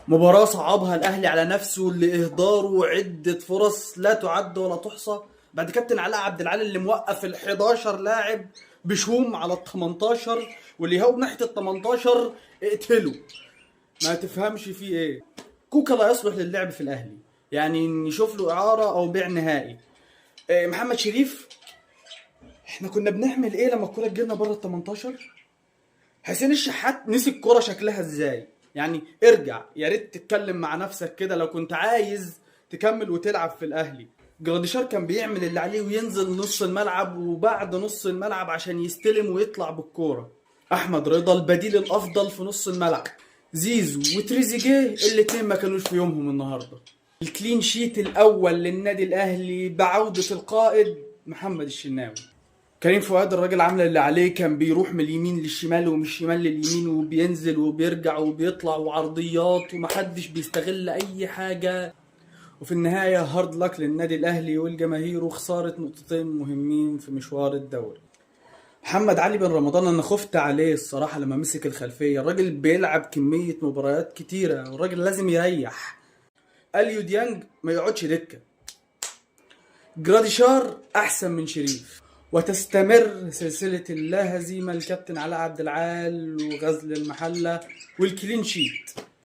مباراة صعبها الأهلي على نفسه لإهداره عدة فرص لا تعد ولا تحصى بعد كابتن علاء عبد العال اللي موقف ال 11 لاعب بشوم على ال 18، واللي هو ناحية ال 18 اقتله. ما تفهمش فيه ايه. كوكا لا يصلح للعب في الأهلي، يعني نشوف له إعارة أو بيع نهائي. محمد شريف، احنا كنا بنعمل ايه لما الكورة تجيلنا بره ال 18؟ حسين الشحات نسي الكرة شكلها ازاي. يعني ارجع يا ريت تتكلم مع نفسك كده لو كنت عايز تكمل وتلعب في الاهلي. جراديشار كان بيعمل اللي عليه وينزل نص الملعب وبعد نص الملعب عشان يستلم ويطلع بالكورة. احمد رضا البديل الافضل في نص الملعب. زيزو وتريزيجيه الاتنين ما كانوش في يومهم النهارده. الكلين شيت الاول للنادي الاهلي بعودة القائد محمد الشناوي. كريم فؤاد الراجل عامل اللي عليه، كان بيروح من اليمين للشمال ومن الشمال لليمين وبينزل وبيرجع وبيطلع وعرضيات ومحدش بيستغل اي حاجة. وفي النهاية هارد لك للنادي الاهلي والجماهير وخسارة نقطتين مهمين في مشوار الدوري. محمد علي بن رمضان انا خفت عليه الصراحة لما مسك الخلفية. الراجل بيلعب كمية مباريات كتيرة والراجل لازم يريح. اليو ديانج ما يقعدش دكة. جراديشار احسن من شريف. وتستمر سلسلة اللا هزيمة الكابتن علاء عبد العال وغزل المحلة والكلين شيت.